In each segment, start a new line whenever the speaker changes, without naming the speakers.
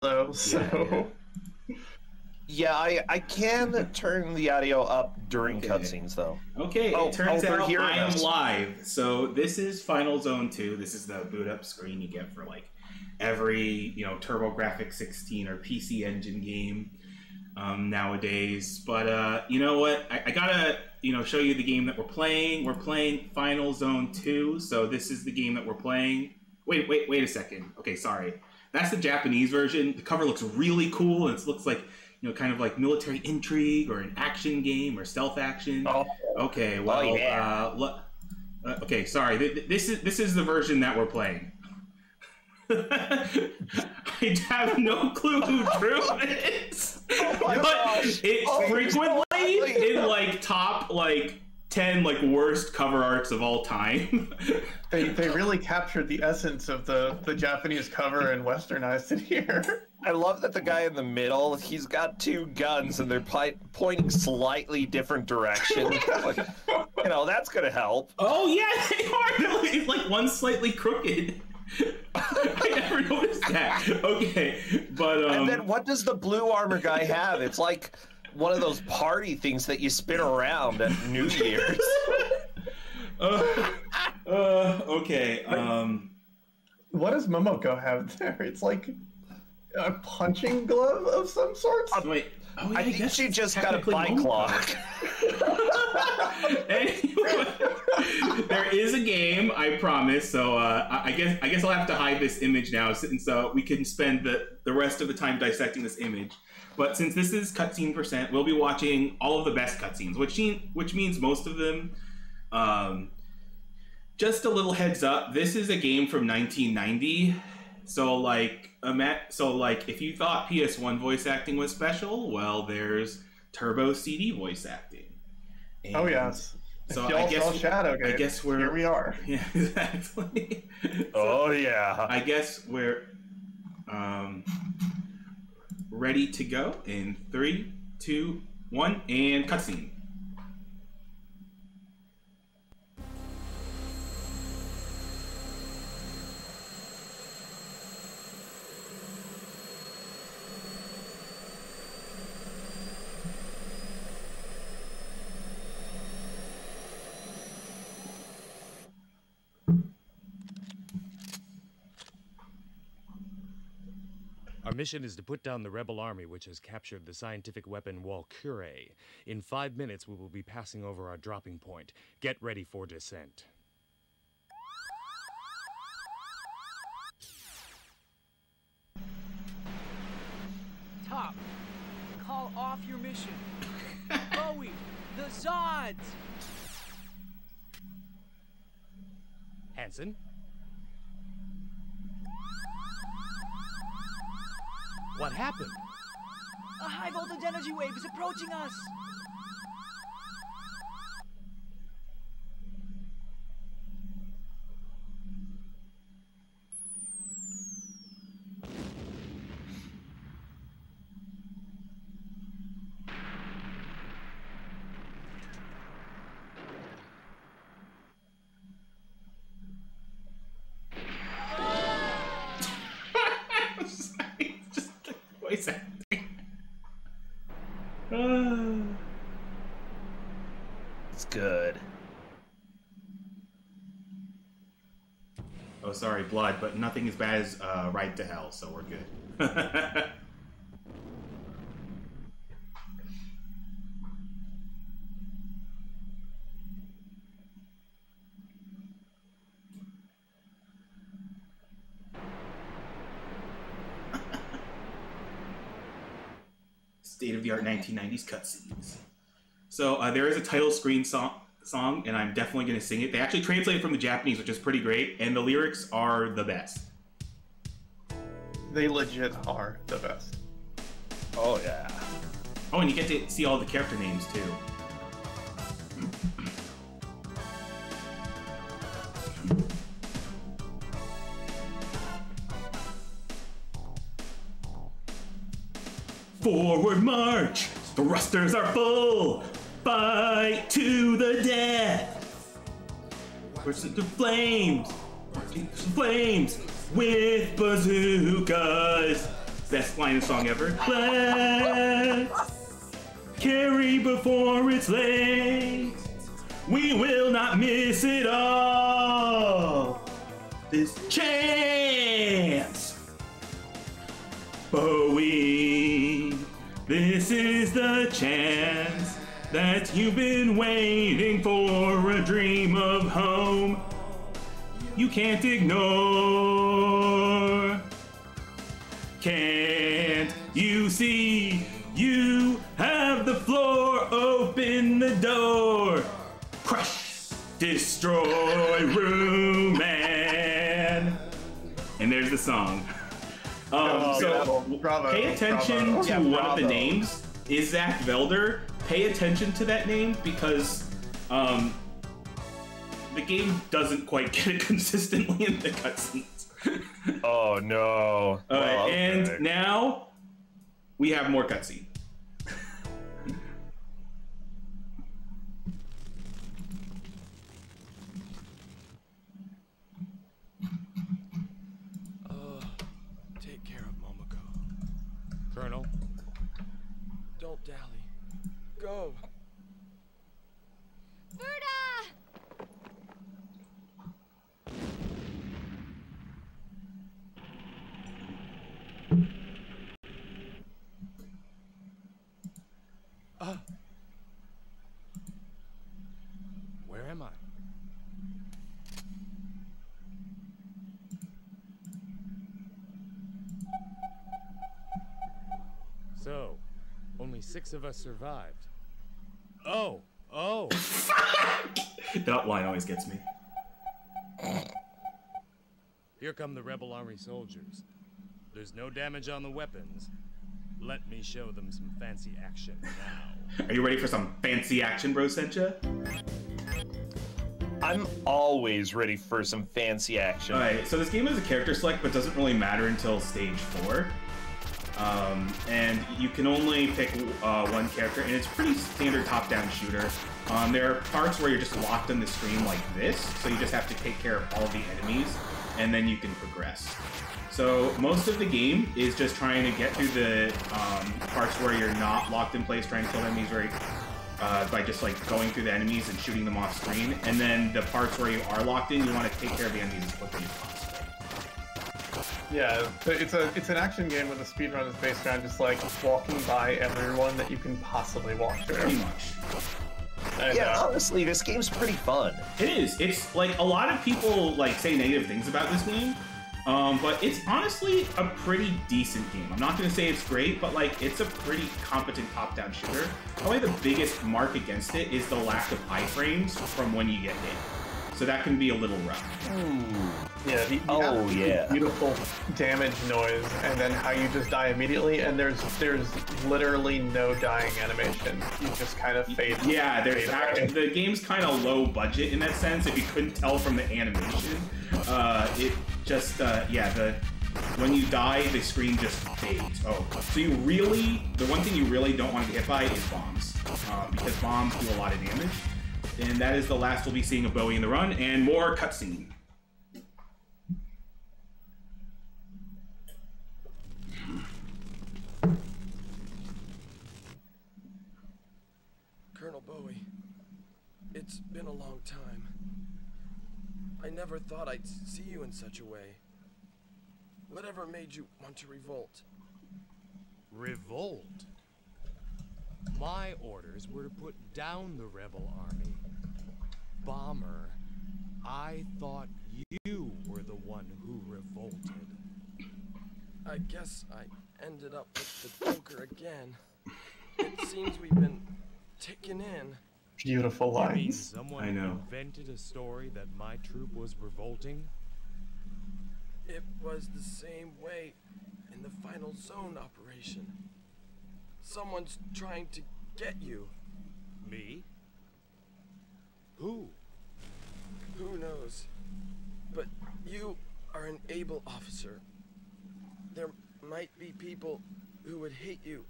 though, so...
Yeah, I can turn the audio up during cutscenes, though.
Okay, it turns out I am
us.
live. So this is Final Zone 2. This is the boot up screen you get for like every, Turbographx 16 or PC Engine game nowadays. But you know what? I gotta, show you the game that we're playing. We're playing Final Zone 2. So this is the game that we're playing. Wait a second. Okay, sorry. That's the Japanese version. The cover looks really cool, and it looks like, kind of like military intrigue or an action game or stealth action. Oh. Okay, well, okay, sorry. This is the version that we're playing. I have no clue who drew this, but it's frequently in like top 10 worst cover arts of all time.
They really captured the essence of the Japanese cover and westernized it here.
I love that the guy in the middle, he's got two guns and they're pointing slightly different directions. That's gonna help.
Oh yeah, they are. It's like one's slightly crooked. I never noticed that. Okay, but
and then what does the blue armor guy have? It's like one of those party things that you spin around at New Year's.
Okay.
What does Momoko have there? It's like a punching glove of some sort?
Wait. Oh, yeah,
I think she just got a bike clock.
Anyway, there is a game, I promise. So I guess I'll have to hide this image now, since we can spend the rest of the time dissecting this image. But since this is cutscene %, we'll be watching all of the best cutscenes, which means most of them. Just a little heads up, this is a game from 1990. So if you thought PS1 voice acting was special, well, there's Turbo CD voice acting. And
oh yes.
So
I guess here we are.
Yeah, exactly.
Oh yeah.
I guess we're ready to go in 3, 2, 1, and cutscene.
Our mission is to put down the rebel army which has captured the scientific weapon Walkure. In 5 minutes, we will be passing over our dropping point. Get ready for descent.
Top, call off your mission. Bowie, the Zods!
Hansen? What happened?
A high voltage energy wave is approaching us!
Voice acting.
It's good.
Oh, sorry, blood, but nothing as bad as Ride to Hell, so we're good. State-of-the-art 1990s cutscenes. So there is a title screen song, and I'm definitely going to sing it. They actually translate it from the Japanese, which is pretty great, and the lyrics are the best.
They legit are the best.
Oh yeah.
Oh, and you get to see all the character names too. Forward march! Thrusters are full! Fight to the death! Burst into flames! Flames! With bazookas! Best line of the song ever. Let's carry before it's late. We will not miss it all. This chance. Bowie, this is the chance that you've been waiting for, a dream of home you can't ignore. Can't you see? You have the floor, open the door. Crush, destroy, Ruman. And there's the song. Pay attention to one of the names. Is Zach Velder. Pay attention to that name because the game doesn't quite get it consistently in the cutscenes.
Oh no.
Alright, and now we have more cutscene.
Take care of Momoko. Colonel?
Don't dally. Go.
Buddha!
Where am I? So, only 6 of us survived. Oh!
That line always gets me.
Here come the Rebel Army soldiers. There's no damage on the weapons. Let me show them some fancy action now.
Are you ready for some fancy action, Bro Sencha?
I'm always ready for some fancy action.
Alright, so this game is a character select, but doesn't really matter until stage 4. And you can only pick one character, and it's pretty standard top-down shooter. There are parts where you're just locked on the screen like this, so you just have to take care of all the enemies, and then you can progress. So most of the game is just trying to get through the parts where you're not locked in place, trying to kill enemies by just like going through the enemies and shooting them off screen. And then the parts where you are locked in, you want to take care of the enemies as quickly as possible.
Yeah, it's an action game where the speedrun is based around just like walking by everyone that you can possibly walk through.
Pretty much.
Yeah, honestly, this game's pretty fun.
It is. It's like a lot of people like say negative things about this game. But it's honestly a pretty decent game. I'm not going to say it's great, but like it's a pretty competent top-down shooter. Probably the biggest mark against it is the lack of iframes from when you get hit. So that can be a little rough.
Yeah, the beautiful damage noise, and then how you just die immediately, and there's literally no dying animation. You just kind of fade.
Yeah, the game's kind of low budget in that sense. If you couldn't tell from the animation, it just when you die, the screen just fades. Oh, so the one thing you really don't want to get hit by is bombs, because bombs do a lot of damage. And that is the last we'll be seeing of Bowie in the run, and more cutscene.
Colonel Bowie, it's been a long time. I never thought I'd see you in such a way. Whatever made you want to revolt?
Revolt? My orders were to put down the rebel army. Bomber, I thought you were the one who revolted.
I guess I ended up with the Joker again. It seems we've been taken in.
Beautiful
You mean
lines.
someone
I know.
invented a story that my troop was revolting?
It was the same way in the final zone operation. Someone's trying to get you.
Me? Who?
Who knows? But you are an able officer. There might be people who would hate you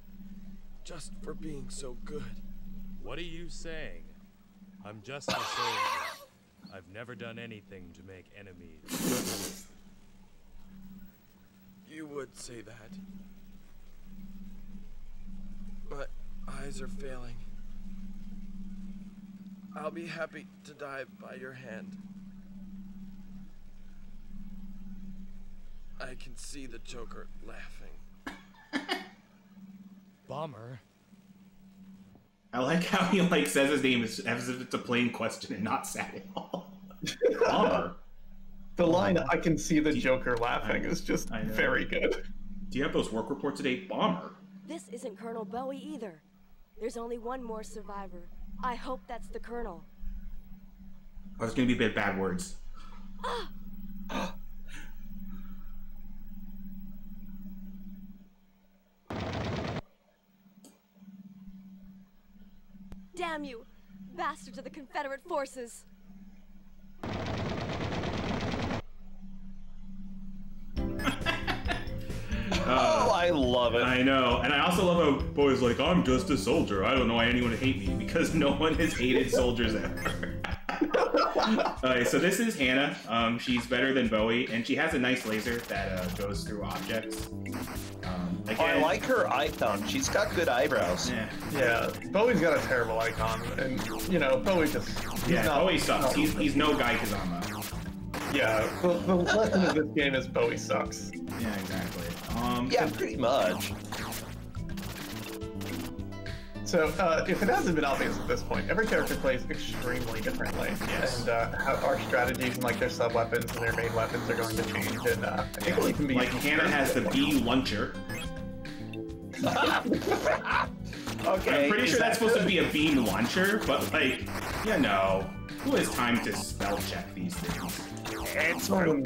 just for being so good.
What are you saying? I'm just a soldier. I've never done anything to make enemies.
You would say that. eyes are failing. I'll be happy to die by your hand. I can see the Joker laughing.
Bomber.
I like how he like says his name as if it's a plain question and not sad at all. Bomber.
The line "I can see the Joker laughing" is just very good.
Do you have those work reports today, Bomber?
This isn't Colonel Bowie either. There's only one more survivor. I hope that's the Colonel.
Oh, there's gonna be a bit of bad words.
Damn you! Bastards of the Confederate forces!
Oh, I love it.
I know, and I also love how Bowie's like, I'm just a soldier. I don't know why anyone would hate me, because no one has hated soldiers ever. Alright, so this is Hannah. She's better than Bowie, and she has a nice laser that goes through objects. Again,
I like her icon. She's got good eyebrows.
Yeah, Bowie's got a terrible icon, and you know, Bowie just
Bowie sucks. He's no Guy Kazama.
Yeah, the lesson of this game is Bowie sucks.
Yeah, exactly.
Yeah, pretty much.
So, if it hasn't been obvious at this point, every character plays extremely differently.
Yes.
And how our strategies and like their sub-weapons and their main weapons are going to change. And I think we can be...
Like, Hannah has the bee launcher.
Okay.
I'm pretty sure that's supposed to be a beam launcher, but like, you know, who has time to spell check these things?
It's time.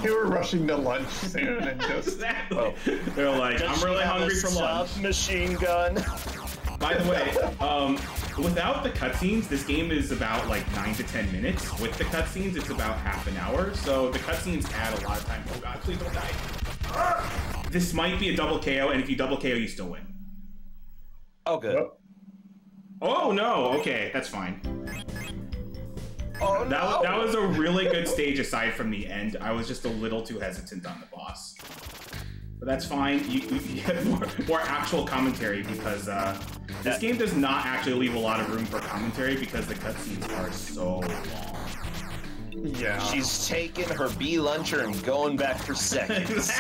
They were rushing to lunch soon and just...
Exactly.
Oh.
They're like,
Does
I'm
she
really
have
hungry
a
for lunch.
Submachine gun.
By the way, without the cutscenes, this game is about like 9 to 10 minutes. With the cutscenes, it's about half an hour. So the cutscenes add a lot of time. Oh god, please don't die. This might be a double KO, and if you double KO, you still win.
Oh, good.
Oh no, okay, that's fine.
Oh, no.
That was a really good stage aside from the end. I was just a little too hesitant on the boss. But that's fine. You get more actual commentary because this game does not actually leave a lot of room for commentary because the cutscenes are so long.
Yeah.
She's taking her bee luncher and going back for seconds.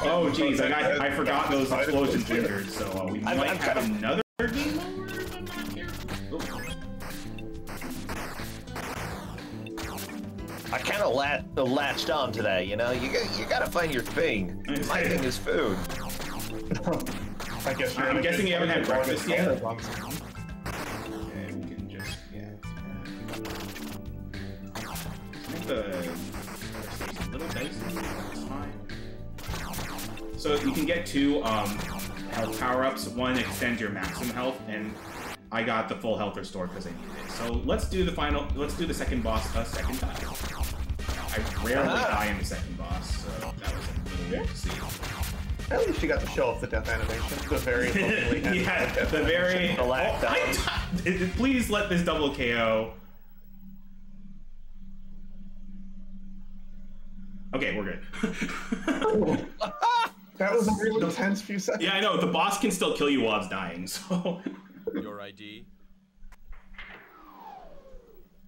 Oh, geez, I forgot those explosions lingered, so we might have another game over?
I kind of latched on to that, you know? You gotta find your thing. My thing is food.
I guess
I'm guessing you haven't had breakfast yet?
Okay,
we can just, make the stage a little dicey, that's fine. So you can get 2 health power-ups. One extends your maximum health, and I got the full health restored because I needed it. So let's do the second boss a second time. I rarely die in the second boss, so that was a little weird to see.
At least you got to show off the death animation. The very
yeah, the very... please let this double KO. Okay, we're good.
That was a really tense few seconds.
Yeah, I know. The boss can still kill you while it's dying, so...
Your ID?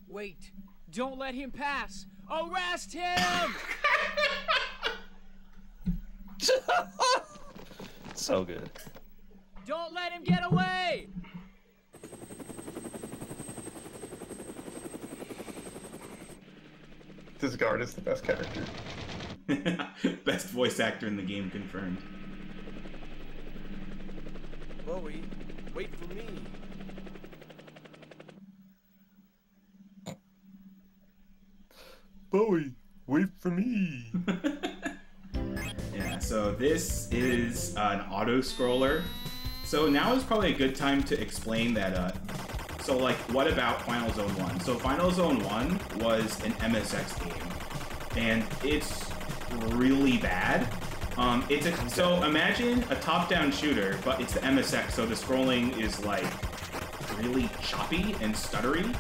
Wait, don't let him pass! Arrest him!
So good.
Don't let him get away!
This guard is the best character.
Best voice actor in the game confirmed.
Bowie, wait for me.
Bowie, wait for me.
Yeah, so this is an auto-scroller. So now is probably a good time to explain that, so like, what about Final Zone 1? So Final Zone 1 was an MSX game, and it's really bad. So imagine a top-down shooter, but it's the MSX, so the scrolling is like really choppy and stuttery,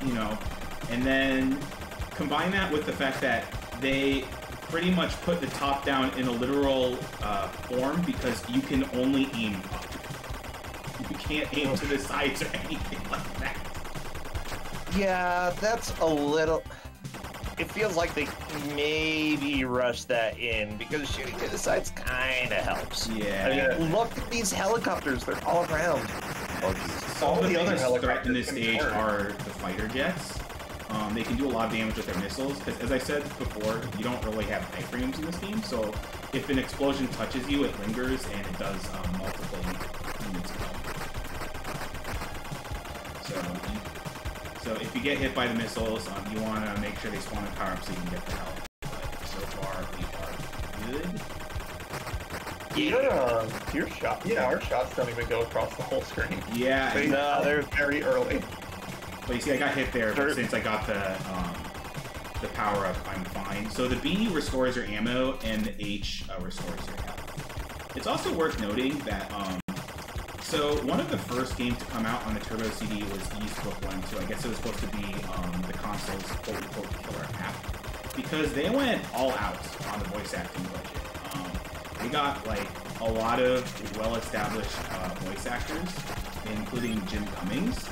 you know, and then combine that with the fact that they pretty much put the top down in a literal form because you can only aim up. You can't aim to the sides or anything like that.
Yeah, that's a little... It feels like they maybe rushed that in because shooting to the sides kind of helps.
Yeah.
I mean, look at these helicopters. They're all around. Oh, geez.
All the
other
other threat in
helicopters
this
can
stage
turn.
are the fighter jets. They can do a lot of damage with their missiles, because as I said before, you don't really have iframes in this game, so if an explosion touches you, it lingers, and it does multiple units of health. So if you get hit by the missiles, you want to make sure they spawn and power up so you can get the health. But so far, we are good.
Your shot. Yeah, our shots don't even go across the whole screen.
Yeah.
No, they're very early.
But you see, I got hit there, but since I got the power up, I'm fine. So the B restores your ammo, and the H restores your health. It's also worth noting that so one of the first games to come out on the Turbo CD was East Book 1, so I guess it was supposed to be the console's quote-unquote killer app, because they went all out on the voice acting budget. They got like a lot of well-established voice actors, including Jim Cummings.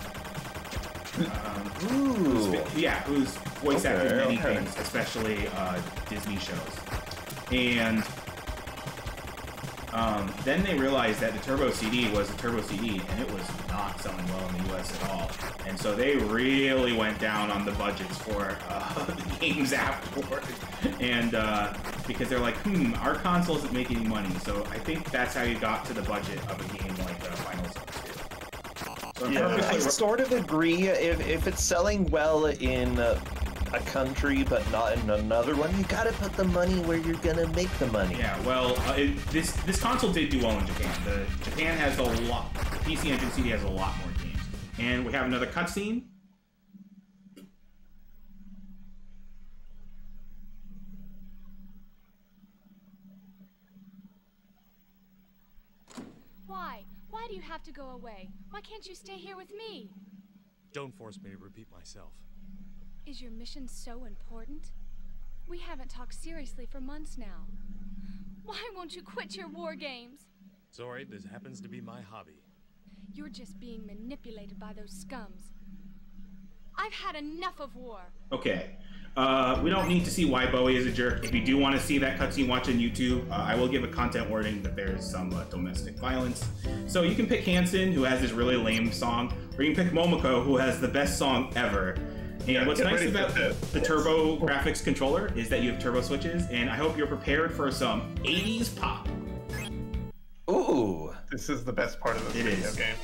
Who's voice acted many things, especially Disney shows. And then they realized that the Turbo CD was a Turbo CD, and it was not selling well in the US at all. And so they really went down on the budgets for the games afterward. And because they're like, our console isn't making any money. So I think that's how you got to the budget of a game like Final Fantasy.
I sort of agree. If it's selling well in a country but not in another one, you gotta put the money where you're gonna make the money.
Yeah, well, this console did do well in Japan. Japan has a lot. PC Engine CD has a lot more games. And we have another cutscene.
Why? Why do you have to go away? Why can't you stay here with me?
Don't force me to repeat myself.
Is your mission so important? We haven't talked seriously for months now. Why won't you quit your war games?
Sorry, this happens to be my hobby.
You're just being manipulated by those scums. I've had enough of war.
Okay. We don't need to see why Bowie is a jerk. If you do want to see that cutscene, watch on YouTube. I will give a content warning that there's some domestic violence. So you can pick Hanson, who has this really lame song, or you can pick Momoko, who has the best song ever. And what's nice about the Turbographx controller is that you have turbo switches, and I hope you're prepared for some 80s pop.
Ooh.
This is the best part of the video game.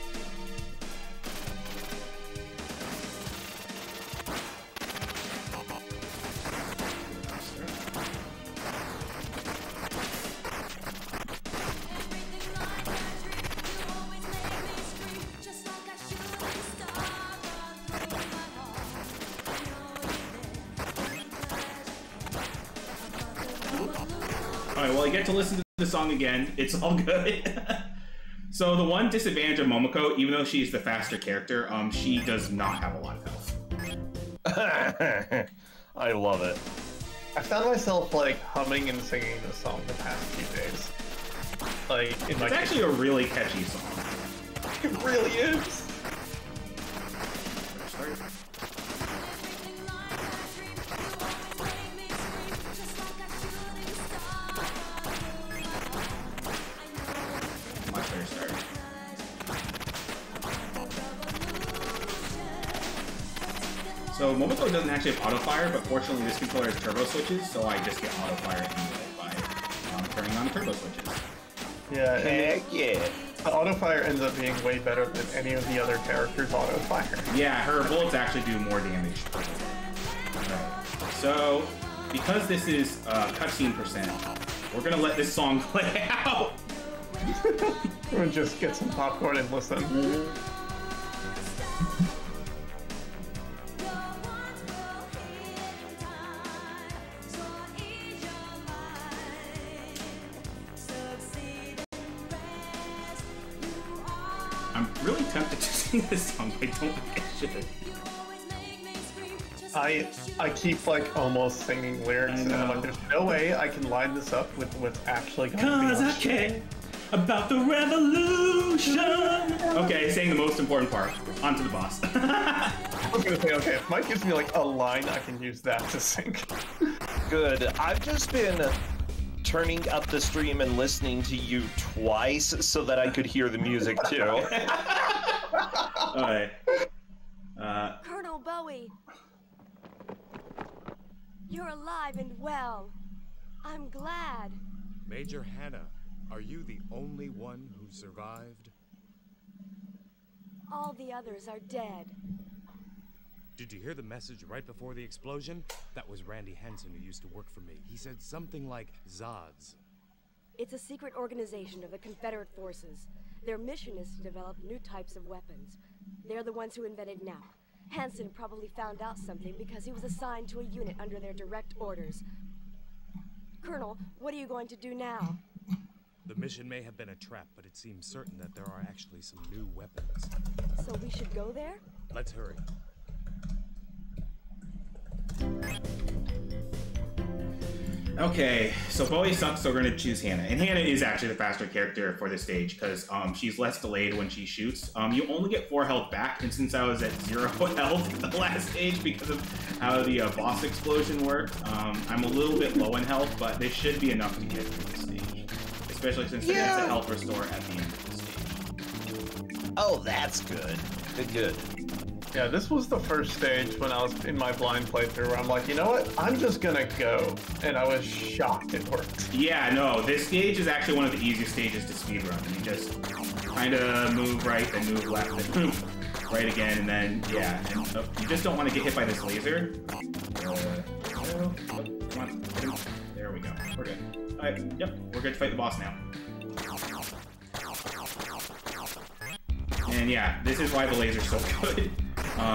Alright, well, I get to listen to the song again. It's all good. So the one disadvantage of Momoko, even though she's the faster character, she does not have a lot of health.
I love it.
I found myself like humming and singing this song the past few days. Like, it's
actually a really catchy song.
It really is.
Much better start. So Momoko doesn't actually have auto fire, but fortunately this controller has turbo switches, so I just get auto fire anyway by turning on the turbo switches.
Yeah,
Heck yeah.
The auto fire ends up being way better than any of the other characters' auto fire.
Yeah, her bullets actually do more damage. Right. So, because this is cutscene percent, we're gonna let this song play out.
We'll just get some popcorn and listen.
I'm really tempted to sing this song, but I don't think I should.
I keep like almost singing lyrics, and I'm like, there's no way I can line this up with what's actually going to be.
Cause I care about the revolution. Okay, saying the most important part. On to the boss.
I was gonna say, okay, if Mike gives me like a line, I can use that to sing.
Good. I've just been turning up the stream and listening to you twice so that I could hear the music too.
Alright.
Colonel Bowie, you're alive and well. I'm glad.
Major Hannah, are you the only one who survived?
All the others are dead.
Did you hear the message right before the explosion? That was Randy Hansen, who used to work for me. He said something like Zods.
It's a secret organization of the Confederate forces. Their mission is to develop new types of weapons. They're the ones who invented NAP. Hansen probably found out something because he was assigned to a unit under their direct orders. Colonel, what are you going to do now?
The mission may have been a trap, but it seems certain that there are actually some new weapons.
So we should go there?
Let's hurry.
Okay, so Bowie sucks, so we're gonna choose Hannah. And Hannah is actually the faster character for this stage because she's less delayed when she shoots. You only get 4 health back, and since I was at 0 health the last stage because of how the boss explosion worked, I'm a little bit low in health, but this should be enough to get through this stage. Especially since there is a health restore at the end of the stage.
Oh, that's good. Good.
Yeah, this was the first stage when I was in my blind playthrough where I'm like, you know what? I'm just gonna go. And I was shocked it worked.
Yeah, no, this stage is actually one of the easiest stages to speedrun. You just kind of move right, then move left, then move right again, and then, yeah. And you just don't want to get hit by this laser. Come on. There we go. We're good. Alright, yep, we're good to fight the boss now. And yeah, this is why the laser's so good.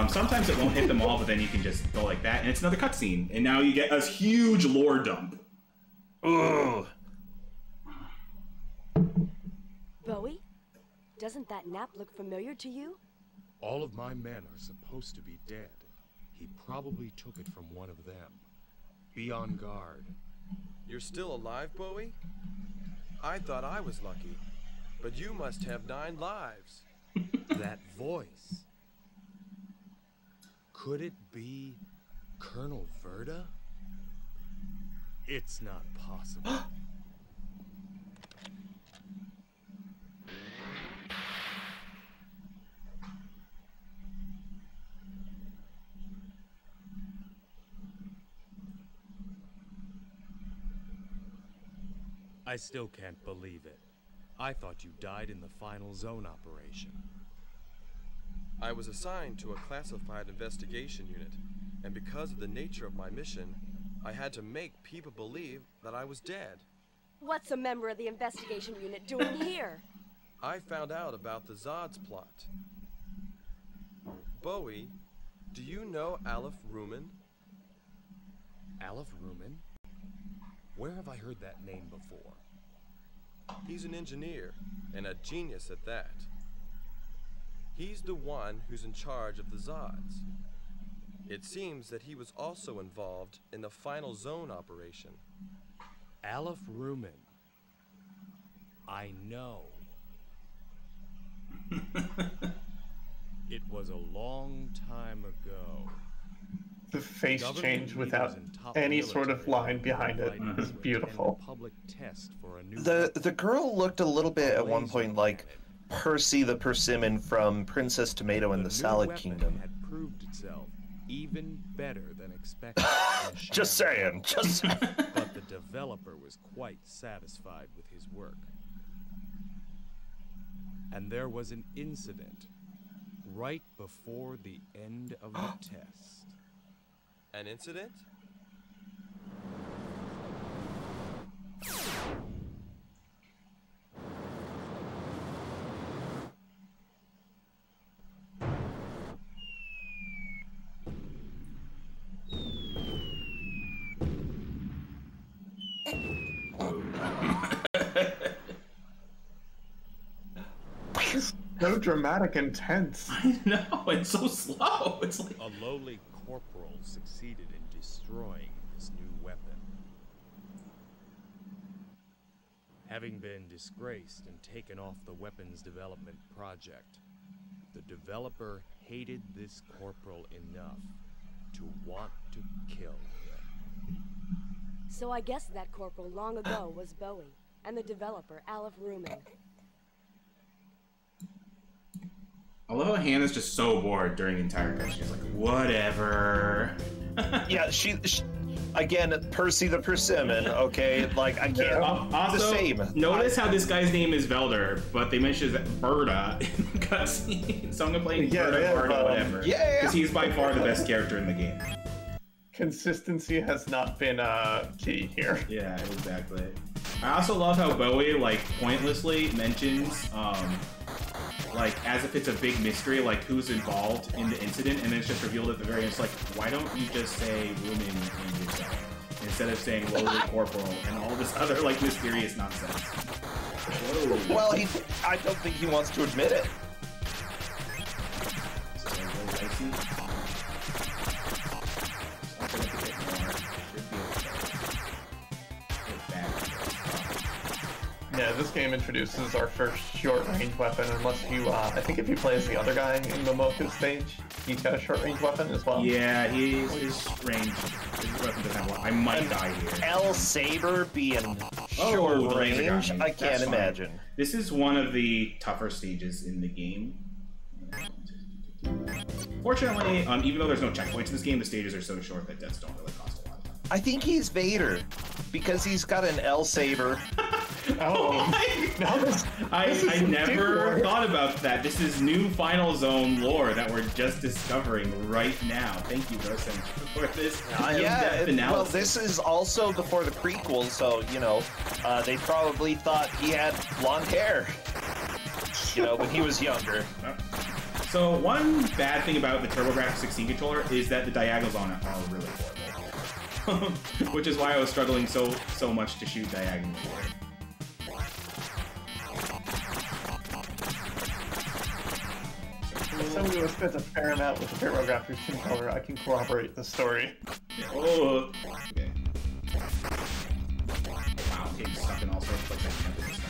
Sometimes it won't hit them all, but then you can just go like that, and it's another cutscene. And now you get a huge lore dump.
Ugh.
Bowie? Doesn't that nap look familiar to you?
All of my men are supposed to be dead. He probably took it from one of them. Be on guard.
You're still alive, Bowie? I thought I was lucky, but you must have 9 lives.
That voice. Could it be Colonel Verda? It's not possible. I still can't believe it. I thought you died in the final zone operation.
I was assigned to a classified investigation unit, and because of the nature of my mission, I had to make people believe that I was dead.
What's a member of the investigation unit doing here?
I found out about the Zods plot. Bowie, do you know Aleph Ruman?
Aleph Ruman? Where have I heard that name before?
He's an engineer, and a genius at that. He's the one who's in charge of the Zods. It seems that he was also involved in the final zone operation.
Aleph Ruman. I know. It was a long time ago.
The face change without any sort of line behind it is beautiful.
The girl looked a little bit at one point like Percy the Persimmon from Princess Tomato and the Salad Kingdom.
Had proved itself even better than expected.
Just saying.
But the developer was quite satisfied with his work. And there was an incident right before the end of the test.
An incident?
So dramatic and tense.
I know, it's so slow. It's like
a lowly corporal almost succeeded in destroying this new weapon. Having been disgraced and taken off the weapons development project, the developer hated this corporal enough to want to kill him.
So I guess that corporal long ago was Bowie, and the developer, Aleph Ruman.
I love how Hannah's just so bored during the entire cut. She's like, whatever.
Yeah, she again, Percy the Persimmon, okay? Like, I can't...
Also,
the same.
Notice how this guy's name is Velder, but they mention Berta in the cutscene. So I'm gonna play Berta, whatever.
Yeah!
Because he's by far the best character in the game.
Consistency has not been key here.
Yeah, exactly. I also love how Bowie, like, pointlessly mentions, like, as if it's a big mystery, like, who's involved in the incident, and then it's just revealed at the very end. It's like, why don't you just say Rumen and yourself, instead of saying lowly corporal and all this other, like, mysterious nonsense? Whoa.
Well, I don't think he wants to admit it.
Yeah, this game introduces our first short-range weapon, unless you, I think if you play as the other guy in Momoko's stage, he's got a short-range weapon as well.
Yeah, his range, his weapon doesn't have one. I might die here.
L Saber being short range, I can't imagine.
This is one of the tougher stages in the game. Fortunately, even though there's no checkpoints in this game, the stages are so short that deaths don't really cost a lot of time.
I think he's Vader, because he's got an L Saber.
I never thought about that. This is new Final Zone lore that we're just discovering right now. Thank you, Rosen, for this.
Well, this is also before the prequel, so, you know, they probably thought he had blonde hair, you know, when he was younger.
So one bad thing about the Turbographx 16 controller is that the diagonals on it are really horrible. Which is why I was struggling so much to shoot diagonally.
As somebody who spent a fair amount with the Turbographx controller, I can corroborate the story.
Yeah. Oh, okay. Wow, I'm getting stuck in all sorts of places.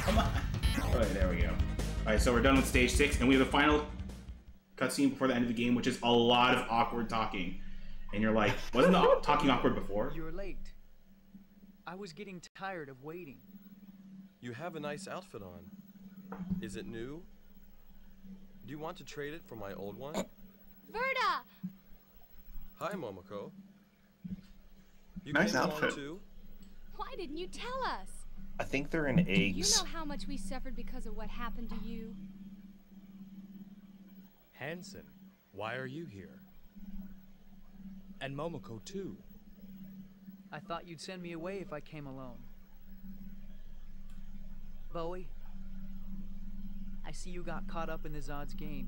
Come on. Alright, there we go. Alright, so we're done with stage 6, and we have the final cutscene before the end of the game, which is a lot of awkward talking. And you're like, wasn't the talking awkward before?
You're late. I was getting tired of waiting.
You have a nice outfit on. Is it new? Do you want to trade it for my old one?
Verda!
Hi, Momoko. You
nice
came
outfit.
along too?
Why didn't you tell us?
I think they're in eggs.
You know how much we suffered because of what happened to you?
Hansen, why are you here? And Momoko, too.
I thought you'd send me away if I came alone. Bowie, I see you got caught up in the Zod's game.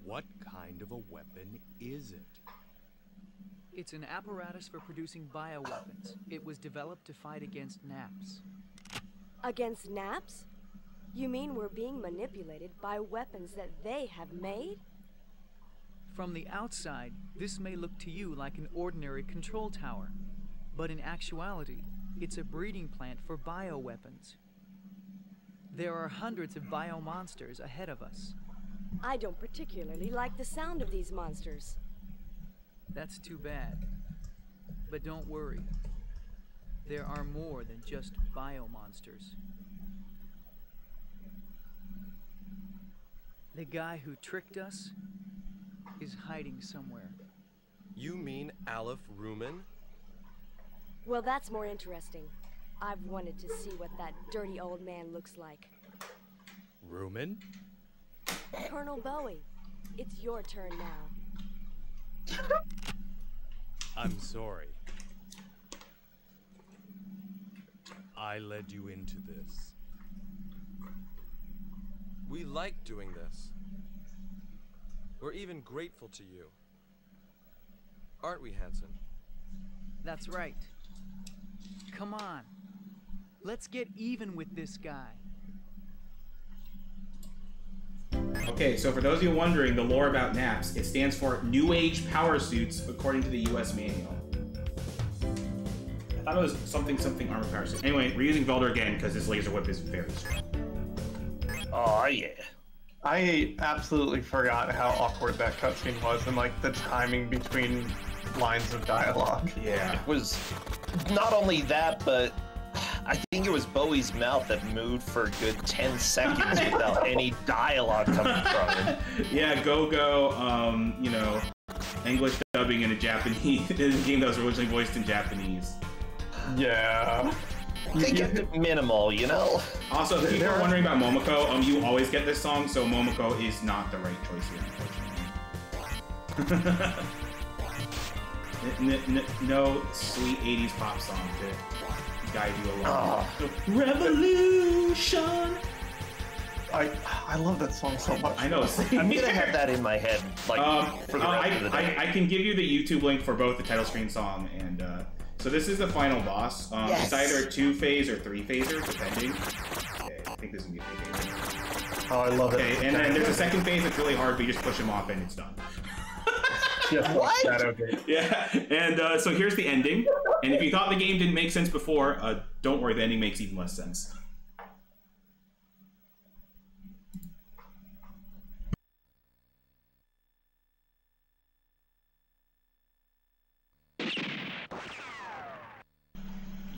What kind of a weapon is it?
It's an apparatus for producing bioweapons. It was developed to fight against naps.
Against naps? You mean we're being manipulated by weapons that they have made?
From the outside, this may look to you like an ordinary control tower. But in actuality, it's a breeding plant for bioweapons. There are hundreds of biomonsters ahead of us.
I don't particularly like the sound of these monsters.
That's too bad. But don't worry. There are more than just biomonsters. The guy who tricked us is hiding somewhere.
You mean Aleph Ruman?
Well, that's more interesting. I've wanted to see what that dirty old man looks like.
Ruman?
Colonel Bowie, it's your turn now.
I'm sorry. I led you into this.
We like doing this. We're even grateful to you. Aren't we, Hansen?
That's right. Come on. Let's get even with this guy.
Okay, so for those of you wondering, the lore about naps, it stands for New Age Power Suits, according to the US manual. I thought it was something armored power suit. Anyway, we're using Velder again because this laser whip is very strong.
Oh yeah.
I absolutely forgot how awkward that cutscene was and like the timing between lines of dialogue.
Yeah.
It was not only that, but I think it was Bowie's mouth that moved for a good 10 seconds without any dialogue coming from it.
Yeah, Go-Go, you know, English dubbing in a Japanese, in a game that was originally voiced in Japanese.
Yeah.
They kept it minimal, you know?
Also, if people are wondering about Momoko, you always get this song, so Momoko is not the right choice here, unfortunately. No sweet 80s pop song to guide you along. Revolution!
I love that song so much.
I know.
I'm gonna have that in my head, like, for the rest of the day.
I can give you the YouTube link for both the title screen song and, so this is the final boss. It's either a 2-phase or 3-phaser, depending. Okay, I think this is gonna be a 3-phaser.
Oh, I love it.
Okay, and then there's a second phase that's really hard, but you just push him off and it's done.
What?
Yeah, and so here's the ending. And if you thought the game didn't make sense before, don't worry, the ending makes even less sense.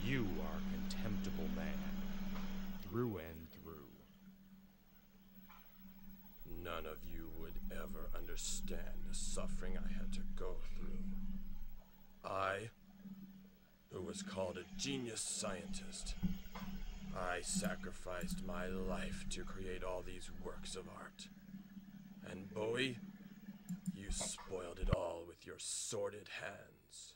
You are a contemptible man, through and through.
None of you would ever understand the suffering I had to go through. I, who was called a genius scientist, I sacrificed my life to create all these works of art. And Bowie, you spoiled it all with your sordid hands.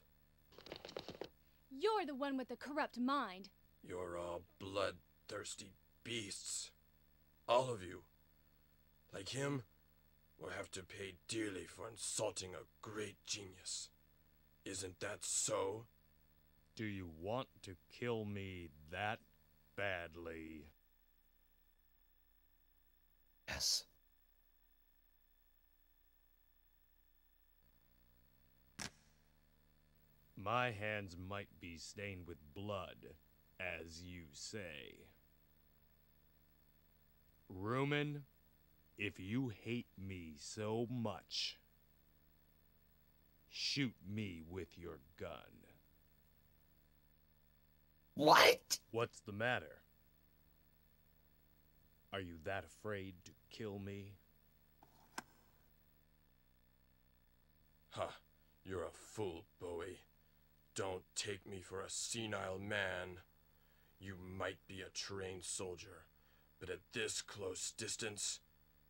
You're the one with the corrupt mind.
You're all bloodthirsty beasts. All of you. Like him, will have to pay dearly for insulting a great genius. Isn't that so?
Do you want to kill me that badly?
Yes.
My hands might be stained with blood, as you say. Rumen, if you hate me so much, shoot me with your gun.
What?
What's the matter? Are you that afraid to kill me?
Huh, you're a fool, Bowie. Don't take me for a senile man. You might be a trained soldier, but at this close distance,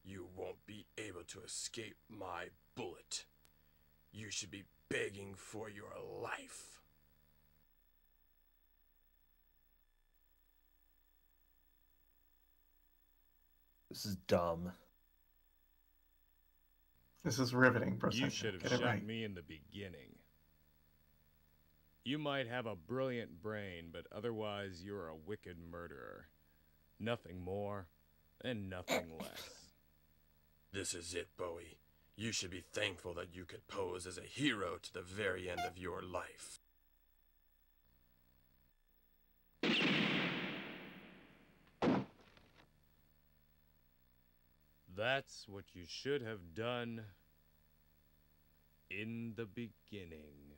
you won't be able to escape my bullet. You should be begging for your life.
This is dumb.
This is riveting, bro.
You should have shot me in the beginning. You might have a brilliant brain, but otherwise you're a wicked murderer. Nothing more and nothing less.
This is it, Bowie. You should be thankful that you could pose as a hero to the very end of your life.
That's what you should have done in the beginning.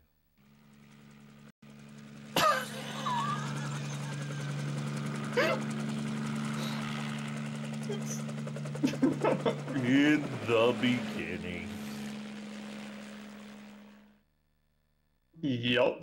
In the beginning.
Yup.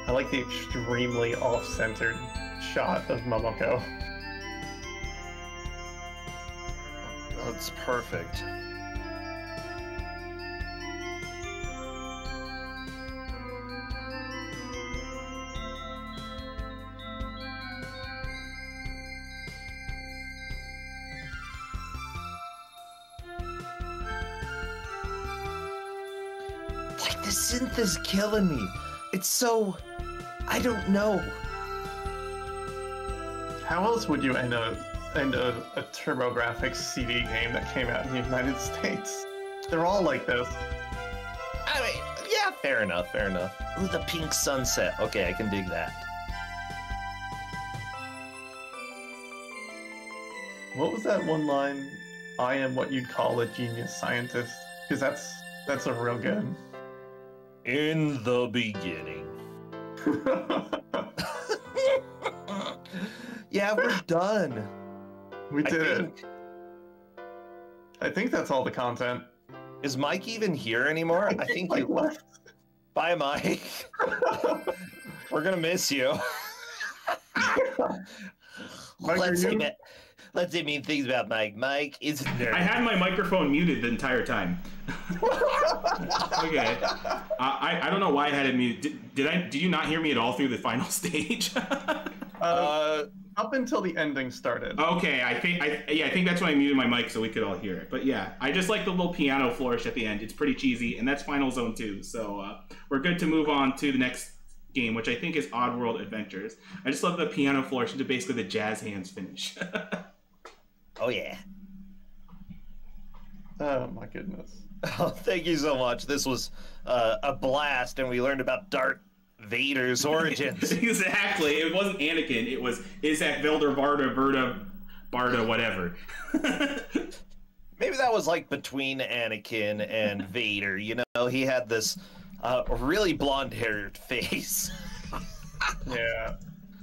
I like the extremely off-centered shot of Momoko.
That's perfect. Like, the synth is killing me. It's so... I don't know.
How else would you end a Turbographx CD game that came out in the United States? They're all like this.
I mean, yeah, fair enough, fair enough. Ooh, the pink sunset. Okay, I can dig that.
What was that one line? I am what you'd call a genius scientist. Because that's a real good.
In the beginning. Yeah, we're done.
We did it. I think that's all the content.
Is Mike even here anymore? I think he left. Bye, Mike. We're gonna miss you.
Mike,
let's say mean things about Mike. Mike is there.
I had my microphone muted the entire time. Okay. I don't know why I had it muted. Did you not hear me at all through the final stage?
Up until the ending started.
Okay, I think that's when I muted my mic so we could all hear it. But yeah, I just like the little piano flourish at the end. It's pretty cheesy, and that's Final Zone 2. So we're good to move on to the next game, which I think is Oddworld Adventures. I just love the piano flourish into basically the jazz hands finish.
Oh yeah.
Oh my goodness.
Oh, thank you so much. This was a blast, and we learned about Darth Vader's origins.
Exactly. It wasn't Anakin. It was Isaac Velder Barda, whatever.
Maybe that was like between Anakin and Vader. You know, he had this really blonde-haired face.
Yeah.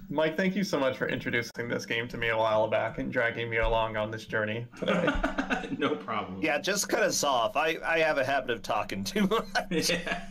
Mike, thank you so much for introducing this game to me a while back and dragging me along on this journey today.
No problem.
Yeah, just cut us off. I have a habit of talking too much.
Yeah.